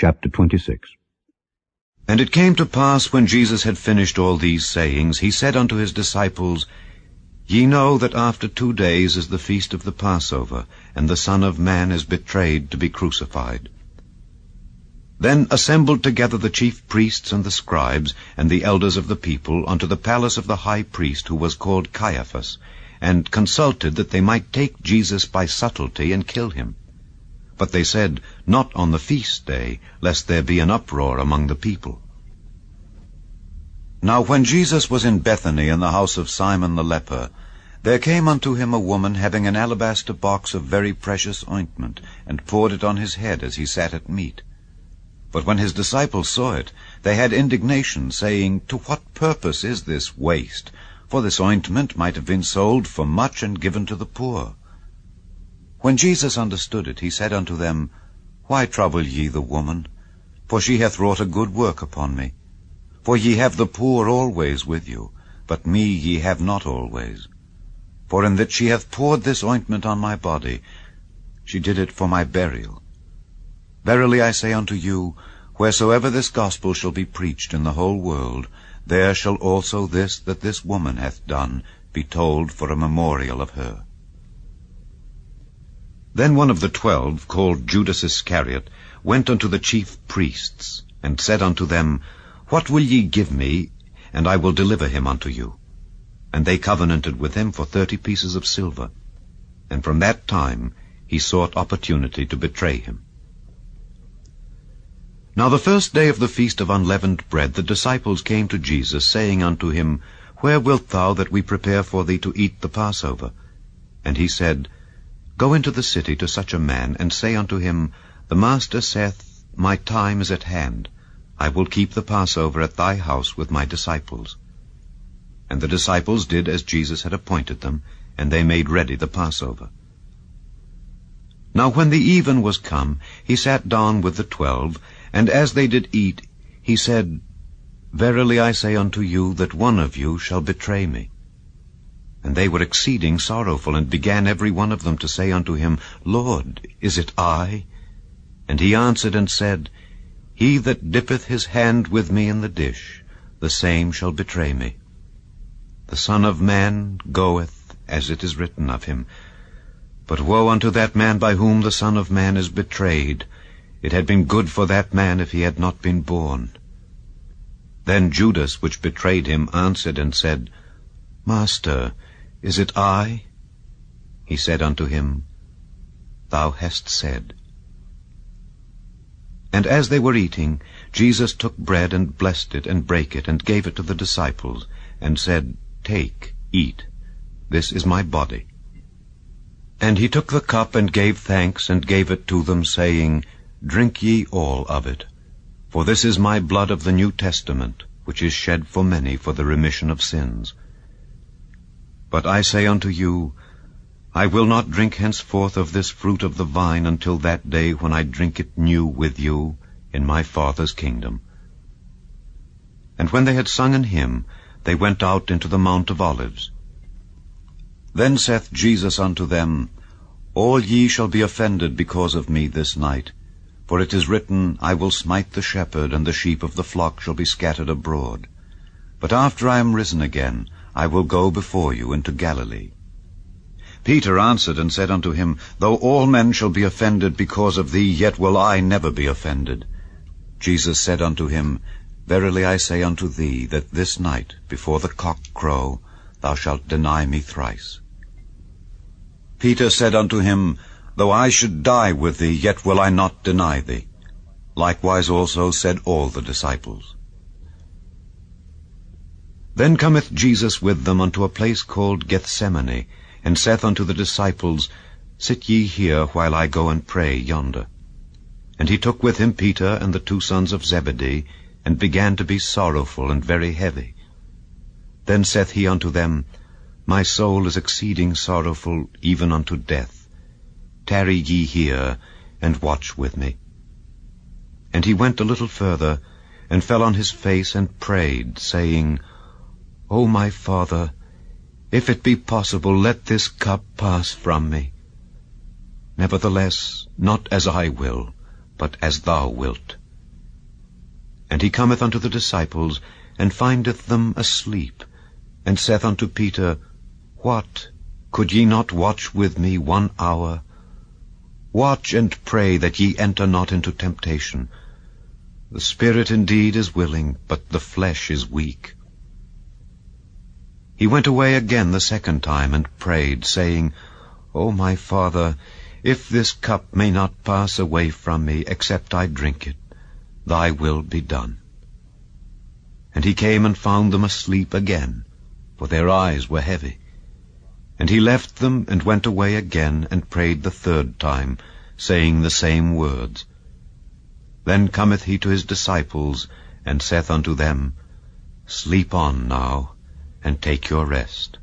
Chapter 26. And it came to pass, when Jesus had finished all these sayings, he said unto his disciples, Ye know that after 2 days is the feast of the Passover, and the Son of Man is betrayed to be crucified. Then assembled together the chief priests and the scribes and the elders of the people unto the palace of the high priest, who was called Caiaphas, and consulted that they might take Jesus by subtlety and kill him. But they said, Not on the feast day, lest there be an uproar among the people. Now when Jesus was in Bethany in the house of Simon the leper, there came unto him a woman having an alabaster box of very precious ointment, and poured it on his head as he sat at meat. But when his disciples saw it, they had indignation, saying, To what purpose is this waste? For this ointment might have been sold for much and given to the poor. When Jesus understood it, he said unto them, Why trouble ye the woman? For she hath wrought a good work upon me. For ye have the poor always with you, but me ye have not always. For in that she hath poured this ointment on my body, she did it for my burial. Verily I say unto you, wheresoever this gospel shall be preached in the whole world, there shall also this that this woman hath done be told for a memorial of her. Then one of the 12, called Judas Iscariot, went unto the chief priests, and said unto them, What will ye give me, and I will deliver him unto you? And they covenanted with him for 30 pieces of silver. And from that time he sought opportunity to betray him. Now the first day of the feast of unleavened bread, the disciples came to Jesus, saying unto him, Where wilt thou that we prepare for thee to eat the Passover? And he said, Go into the city to such a man, and say unto him, The Master saith, My time is at hand. I will keep the Passover at thy house with my disciples. And the disciples did as Jesus had appointed them, and they made ready the Passover. Now when the even was come, he sat down with the 12, and as they did eat, he said, Verily I say unto you, that one of you shall betray me. And they were exceeding sorrowful, and began every one of them to say unto him, Lord, is it I? And he answered and said, He that dippeth his hand with me in the dish, the same shall betray me. The Son of Man goeth, as it is written of him. But woe unto that man by whom the Son of Man is betrayed. It had been good for that man if he had not been born. Then Judas, which betrayed him, answered and said, Master, is it I? He said unto him, Thou hast said. And as they were eating, Jesus took bread and blessed it, and brake it, and gave it to the disciples, and said, Take, eat, this is my body. And he took the cup, and gave thanks, and gave it to them, saying, Drink ye all of it, for this is my blood of the New Testament, which is shed for many for the remission of sins. But I say unto you, I will not drink henceforth of this fruit of the vine until that day when I drink it new with you in my Father's kingdom. And when they had sung an hymn, they went out into the Mount of Olives. Then saith Jesus unto them, All ye shall be offended because of me this night. For it is written, I will smite the shepherd, and the sheep of the flock shall be scattered abroad. But after I am risen again, I will go before you into Galilee. Peter answered and said unto him, Though all men shall be offended because of thee, yet will I never be offended. Jesus said unto him, Verily I say unto thee, that this night, before the cock crow, thou shalt deny me thrice. Peter said unto him, Though I should die with thee, yet will I not deny thee. Likewise also said all the disciples. Then cometh Jesus with them unto a place called Gethsemane, and saith unto the disciples, Sit ye here while I go and pray yonder. And he took with him Peter and the 2 sons of Zebedee, and began to be sorrowful and very heavy. Then saith he unto them, My soul is exceeding sorrowful, even unto death. Tarry ye here, and watch with me. And he went a little further, and fell on his face, and prayed, saying, O my Father, if it be possible, let this cup pass from me. Nevertheless, not as I will, but as thou wilt. And he cometh unto the disciples, and findeth them asleep, and saith unto Peter, What, could ye not watch with me 1 hour? Watch and pray that ye enter not into temptation. The spirit indeed is willing, but the flesh is weak. He went away again the second time, and prayed, saying, O my Father, if this cup may not pass away from me, except I drink it, thy will be done. And he came and found them asleep again, for their eyes were heavy. And he left them, and went away again, and prayed the third time, saying the same words. Then cometh he to his disciples, and saith unto them, Sleep on now, and take your rest.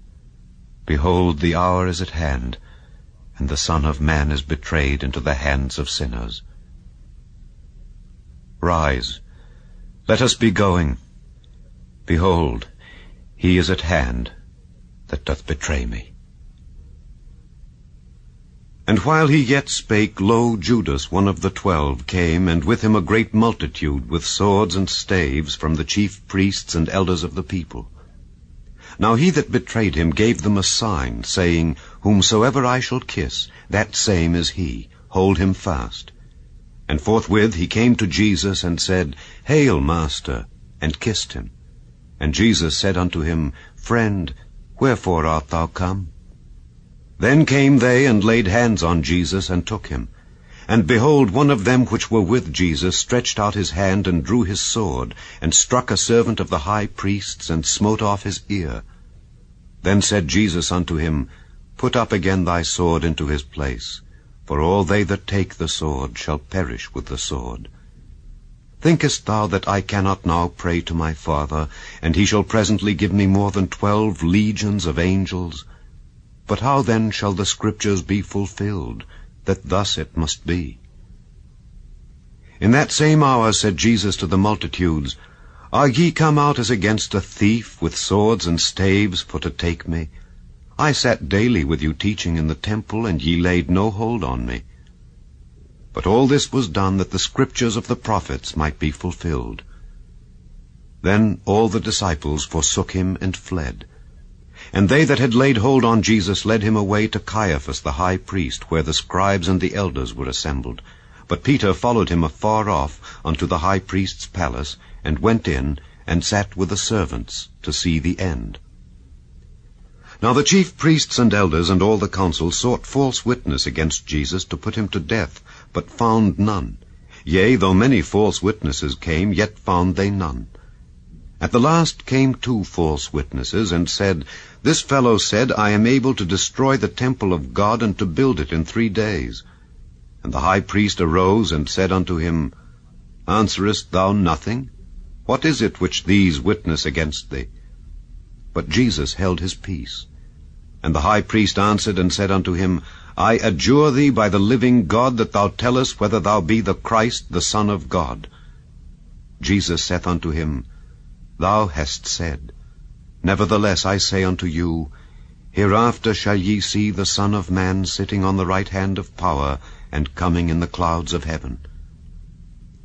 Behold, the hour is at hand, and the Son of Man is betrayed into the hands of sinners. Rise, let us be going. Behold, he is at hand that doth betray me. And while he yet spake, lo, Judas, one of the 12, came, and with him a great multitude, with swords and staves, from the chief priests and elders of the people. Now he that betrayed him gave them a sign, saying, Whomsoever I shall kiss, that same is he. Hold him fast. And forthwith he came to Jesus, and said, Hail, Master, and kissed him. And Jesus said unto him, Friend, wherefore art thou come? Then came they, and laid hands on Jesus, and took him. And behold, one of them which were with Jesus stretched out his hand, and drew his sword, and struck a servant of the high priest's, and smote off his ear. Then said Jesus unto him, Put up again thy sword into his place, for all they that take the sword shall perish with the sword. Thinkest thou that I cannot now pray to my Father, and he shall presently give me more than 12 legions of angels? But how then shall the Scriptures be fulfilled, that thus it must be? In that same hour said Jesus to the multitudes, Are ye come out as against a thief, with swords and staves, for to take me? I sat daily with you teaching in the temple, and ye laid no hold on me. But all this was done, that the Scriptures of the prophets might be fulfilled. Then all the disciples forsook him and fled. And they that had laid hold on Jesus led him away to Caiaphas the high priest, where the scribes and the elders were assembled. But Peter followed him afar off unto the high priest's palace, and went in, and sat with the servants to see the end. Now the chief priests and elders and all the council sought false witness against Jesus to put him to death, but found none. Yea, though many false witnesses came, yet found they none. At the last came 2 false witnesses, and said, This fellow said, I am able to destroy the temple of God, and to build it in 3 days. And the high priest arose, and said unto him, Answerest thou nothing? What is it which these witness against thee? But Jesus held his peace. And the high priest answered and said unto him, I adjure thee by the living God, that thou tell us whether thou be the Christ, the Son of God. Jesus saith unto him, Thou hast said. Nevertheless I say unto you, Hereafter shall ye see the Son of Man sitting on the right hand of power, and coming in the clouds of heaven.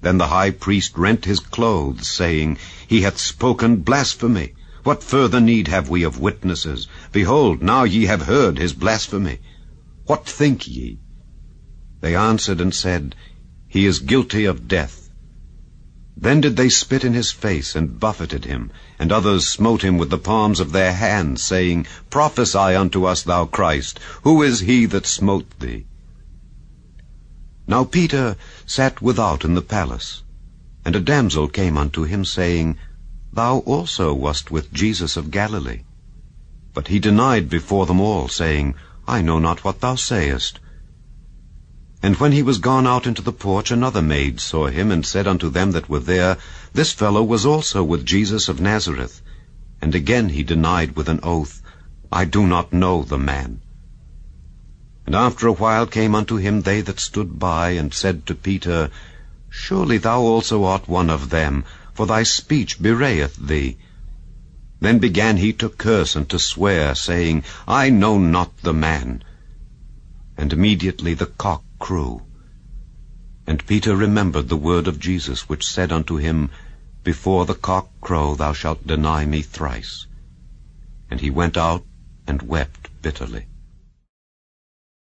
Then the high priest rent his clothes, saying, He hath spoken blasphemy. What further need have we of witnesses? Behold, now ye have heard his blasphemy. What think ye? They answered and said, He is guilty of death. Then did they spit in his face, and buffeted him, and others smote him with the palms of their hands, saying, Prophesy unto us, thou Christ, who is he that smote thee? Now Peter sat without in the palace, and a damsel came unto him, saying, Thou also wast with Jesus of Galilee. But he denied before them all, saying, I know not what thou sayest. And when he was gone out into the porch, another maid saw him, and said unto them that were there, This fellow was also with Jesus of Nazareth. And again he denied with an oath, I do not know the man. And after a while came unto him they that stood by, and said to Peter, Surely thou also art one of them, for thy speech bewrayeth thee. Then began he to curse and to swear, saying, I know not the man. And immediately the cock crew. And Peter remembered the word of Jesus, which said unto him, Before the cock crow thou shalt deny me thrice. And he went out and wept bitterly.